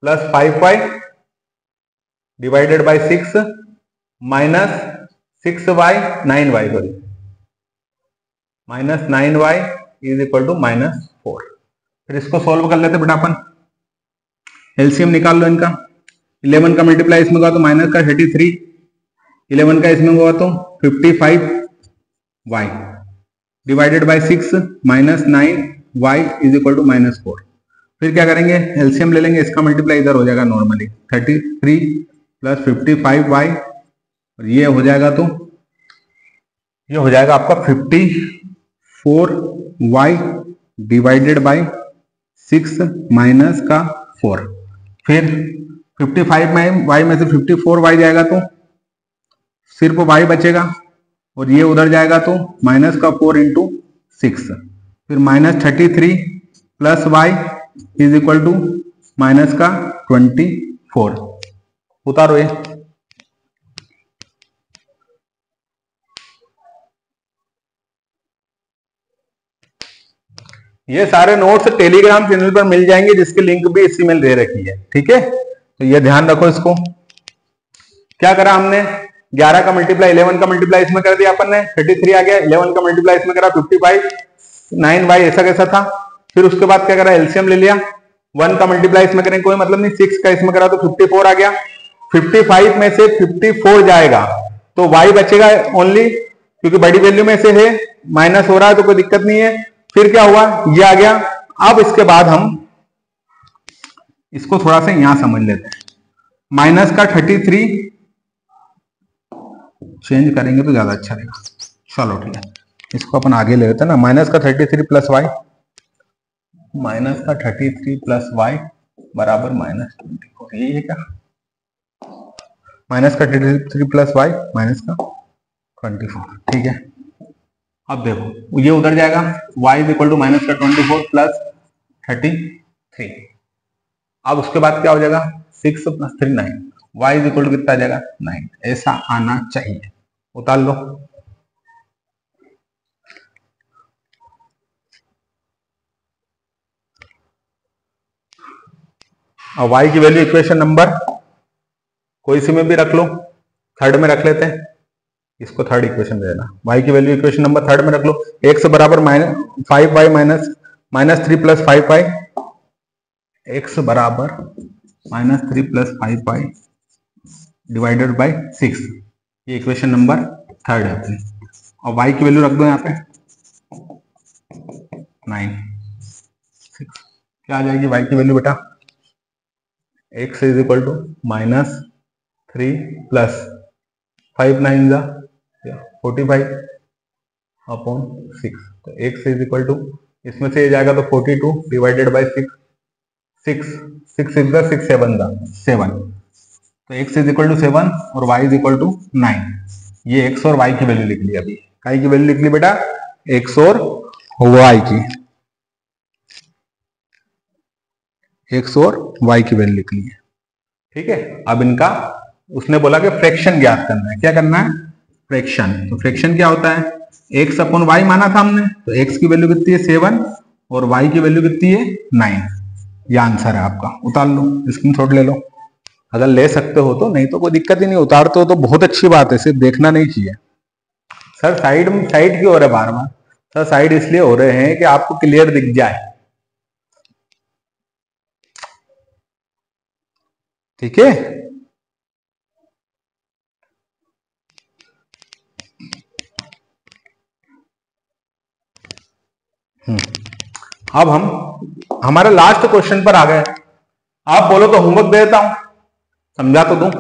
+ 5y divided by 6 minus 6y 9y sorry -9y is equal to -4। फिर इसको सॉल्व कर लेते बेटा अपन, एलसीएम निकाल लो इनका। 11 का मल्टीप्लाई इसमें हुआ तो माइनस का 33, 11 का इसमें हुआ तो 55y divided by 6 -9y is equal to -4। फिर क्या करेंगे? एलसीएम ले लेंगे, इसका मल्टीप्लाई इधर हो जाएगा नॉर्मली, 33 + 55y और ये हो जाएगा, तो ये हो जाएगा आपका 54y डिवाइडेड बाई 6 माइनस का 4। फिर 55y में से 54y जाएगा तो सिर्फ y बचेगा और ये उधर जाएगा तो माइनस का 4 × 6। फिर -33 + y is equal to minus का 24। उतारो ये सारे नोट्स टेलीग्राम चैनल पर मिल जाएंगे, जिसकी लिंक भी इसी में दे रखी है, ठीक है। तो ये ध्यान रखो इसको। क्या करा हमने? 11 का मल्टीप्लाई 11 का मल्टीप्लाई इसमें कर दिया अपन ने, 33 आ गया। 11 का मल्टीप्लाई इसमें करा 55 9y ऐसा कैसा था। फिर उसके बाद क्या करा? एलसीएम ले लिया। 1 का मल्टीप्लाई इसमें करें कोई मतलब नहीं, 6 का इसमें करा तो 54 आ गया। 55 में से 54 जाएगा तो y बचेगा ओनली, क्योंकि बड़ी वैल्यू में से है, माइनस हो रहा है तो कोई दिक्कत नहीं है। फिर क्या हुआ? ये आ गया। अब इसके बाद हम इसको थोड़ा सा यहां समझ लेते हैं। माइनस का 33 चेंज करेंगे तो ज्यादा अच्छा रहेगा। चलो ठीक है, इसको अपन आगे ले लेते हैं ना। माइनस का 33 + y, माइनस का 33 + y बराबर -24। यही है क्या? माइनस का 33 + y माइनस का 24, ठीक है। अब देखो ये उधर जाएगा, y is equal to minus का 24 + 33। अब उसके बाद क्या हो जाएगा? 6 + 3 9, y इज इक्वल टू कितना आ जाएगा? 9। ऐसा आना चाहिए। उतार लो। और y की वैल्यू इक्वेशन नंबर कोई सी में भी रख लो, थर्ड में रख लेते हैं, इसको थर्ड इक्वेशन दे देना। y की वैल्यू इक्वेशन नंबर थर्ड में रख लो। x बराबर -5y -3 + 5y, x बराबर -3 + 5y डिवाइडेड बाई 6। ये इक्वेशन नंबर थर्ड है अपनी। और y की वैल्यू रख दो यहाँ पे 9 6। क्या आ जाएगी y की वैल्यू बेटा? x इज इक्वल टू -3 + 5 9 जा 45 अपॉन 6। तो x इज इक्वल टू, इसमें से ये जाएगा तो 42 डिवाइडेड बाई 6 6 इधर 6 7 जा 7। तो x इज इक्वल टू 7 और y इज इक्वल टू 9। ये x और y की वैल्यू लिख ली। अभी काय की वैल्यू लिख ली बेटा? x और y की, x और y की वैल्यू लिख ली है, ठीक है। अब इनका उसने बोला कि फ्रैक्शन ज्ञात करना है। क्या करना है? फ्रैक्शन। तो फ्रैक्शन क्या होता है? x अपॉन y माना था हमने, तो x की वैल्यू कितनी है? 7 और y की वैल्यू कितनी है? 9। ये आंसर है आपका। उतार लो, स्क्रीनशॉट ले लो अगर ले सकते हो तो, नहीं तो कोई दिक्कत ही नहीं। उतारते हो तो बहुत अच्छी बात है, सिर्फ देखना नहीं चाहिए। सर साइड क्यों हो रहा है बार बार? सर साइड इसलिए हो रहे हैं कि आपको क्लियर दिख जाए, ठीक है। अब हम हमारे लास्ट क्वेश्चन पर आ गए। आप बोलो तो होमवर्क दे देता हूं, समझा तो दूं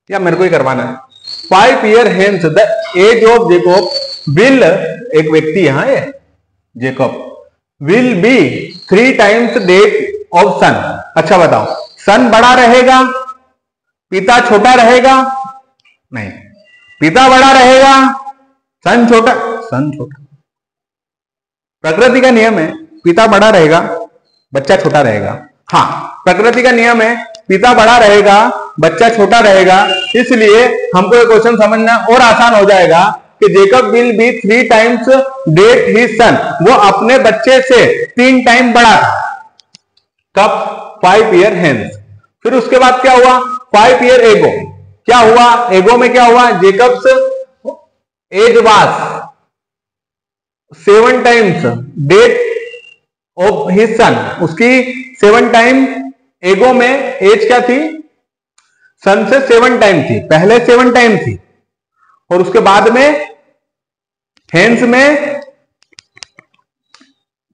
या मेरे को ही करवाना है। 5 years hence the age of Jacob will, एक व्यक्ति यहां है Jacob, will be 3 times that of son. अच्छा बताओ, सन बड़ा रहेगा, पिता छोटा रहेगा? नहीं, पिता बड़ा रहेगा, सन छोटा, सन छोटा। प्रकृति का नियम है पिता बड़ा रहेगा, बच्चा छोटा रहेगा। हाँ, प्रकृति का नियम है पिता बड़ा रहेगा, बच्चा छोटा रहेगा। इसलिए हमको ये क्वेश्चन समझना और आसान हो जाएगा कि Jacob will be 3 times date his son. वो अपने बच्चे से 3 टाइम बड़ा था। कब? 5 ईयर हेंस। फिर उसके बाद क्या हुआ? 5 ईयर एगो। क्या हुआ? एगो में क्या हुआ? Jacob's age was 7 times that of his son. उसकी 7 टाइम एगो में एज क्या थी? सन से 7 टाइम थी। पहले 7 टाइम थी और उसके बाद में हेंस में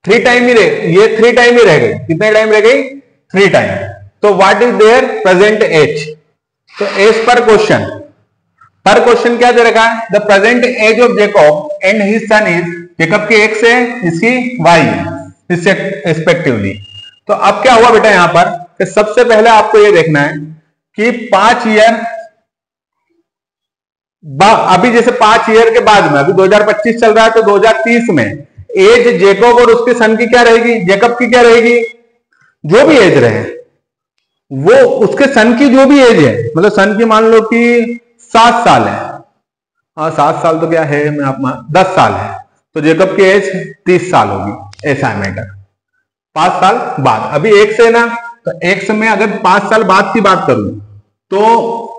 3 टाइम ही रहे, ये 3 टाइम ही रह गई। कितने टाइम रह गई? 3 टाइम। तो what is their present age? तो एज पर क्वेश्चन क्या दे रखा है? The present age of Jacob and his son is, Jacob की एक्स है, इसकी वाई है, इससे रिस्पेक्टिवली। तो अब क्या हुआ बेटा यहां पर कि सबसे पहले आपको ये देखना है कि 5 ईयर अभी जैसे 5 ईयर के बाद में, अभी 2025 चल रहा है, तो 2030 में एज जेकब और उसके सन की क्या रहेगी? जेकब की क्या रहेगी? जो भी एज रहे वो उसके सन की जो भी एज है, मतलब सन की मान लो कि 7 साल है। हाँ 7 साल तो क्या है, मैं आप 10 साल है, तो जेकब की एज 30 साल होगी। ऐसा है मैटर। 5 साल बाद, अभी एक्स है ना, तो एक्स में अगर 5 साल बाद की बात करूं तो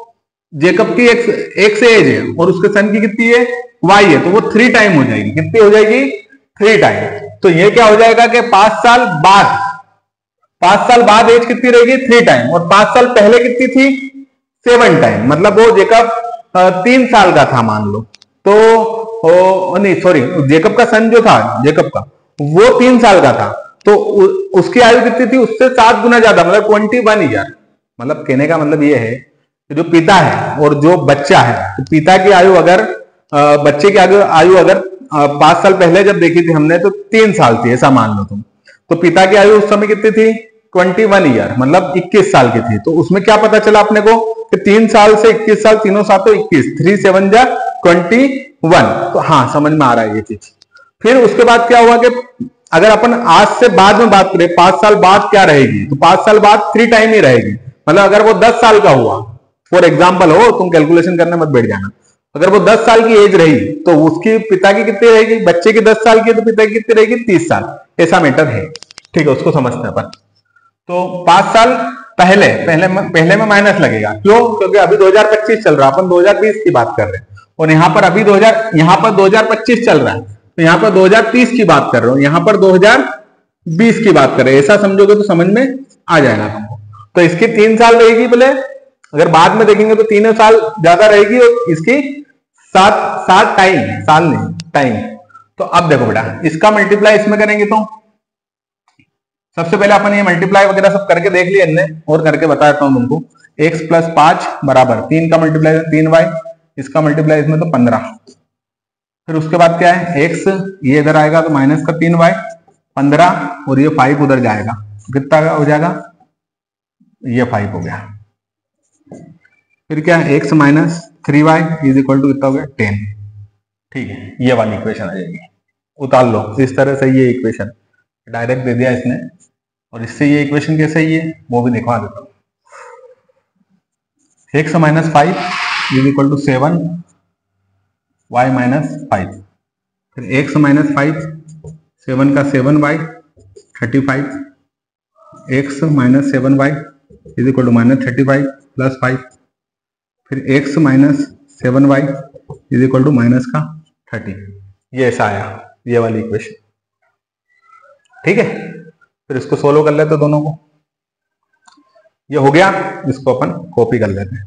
जेकब की एक्स एज है और उसके सन की कितनी है? वाई है। तो वो 3 टाइम हो जाएगी। कितनी हो जाएगी? 3 टाइम। तो ये क्या हो जाएगा कि 5 साल बाद एज कितनी रहेगी? 3 टाइम। और 5 साल पहले कितनी थी? 7 टाइम। मतलब वो जेकब 3 साल का था मान लो, तो नहीं सॉरी, जेकब का सन जो था जेकब का, वो 3 साल का था। तो उसकी आयु कितनी थी? उससे 7 गुना ज्यादा, मतलब 21 ईयर। मतलब कहने का मतलब ये है कि जो पिता है और जो बच्चा है, तो पिता की आयु अगर बच्चे की आयु अगर 5 साल पहले जब देखी थी हमने तो 3 साल थी, ऐसा मान लो तुम। तो पिता की आयु उस समय कितनी थी? 21 ईयर, मतलब 21 साल की थी। तो उसमें क्या पता चला अपने को कि 3 साल से 21 साल, तीनों साल तो 21, 3 7 जा 21। तो हाँ समझ में आ रहा है ये चीज। फिर उसके बाद क्या हुआ कि अगर अपन आज से बाद में बात करें, 5 साल बाद क्या रहेगी? तो 5 साल बाद 3 टाइम ही रहेगी। मतलब अगर वो 10 साल का हुआ, फॉर एग्जाम्पल हो, तुम कैलकुलेशन करने मत बैठ जाना, अगर वो 10 साल की एज रही तो उसकी पिता की कितनी रहेगी? बच्चे की 10 साल की, तो पिता की कितनी रहेगी? 30 साल। ऐसा मैटर है, ठीक है, उसको समझते हैं अपन। तो 5 साल पहले में माइनस लगेगा। क्यों? क्योंकि अभी 2025 चल रहा है, अपन 2020 की बात कर रहे हैं, और यहाँ पर अभी 2025 चल रहा है, तो यहाँ पर 2030 की बात कर रहे हो, यहाँ पर 2020 की बात कर रहे हैं। ऐसा समझोगे तो समझ में आ जाएगा तुमको। तो इसकी 3 साल रहेगी, बोले अगर बाद में देखेंगे तो 3 साल ज्यादा रहेगी, और इसकी 7 टाइम, साल नहीं टाइम। तो अब देखो बेटा, इसका मल्टीप्लाई इसमें करेंगे तो सबसे पहले अपन ये मल्टीप्लाई वगैरह सब करके देख लिया हमने, और करके बताता हूं तुमको। x + 5 बराबर 3 का मल्टीप्लाई 3y, इसका मल्टीप्लाई इसमें तो 15। फिर उसके बाद क्या है? x ये इधर आएगा तो माइनस का 3y 15, और ये 5 उधर जाएगा, कितना हो जाएगा? ये 5 हो गया। फिर क्या है? x - 3y = कितना हो गया? 10। ठीक है, ये वाली इक्वेशन आ जाएगी। उतार लो इस तरह से, ये इक्वेशन डायरेक्ट दे दिया इसने। और इससे ये इक्वेशन कैसे ही है वो भी दिखवा देता हूं। x - 5 = 7, y - 5। फिर x - 5 7 का 7y 35, x - 7y = -35 + 5। फिर x - 7y = -30। ये ऐसा आया, ये वाली इक्वेशन। ठीक है, फिर इसको सोल्व कर लेते दोनों को। ये हो गया, इसको अपन कॉपी कर लेते हैं।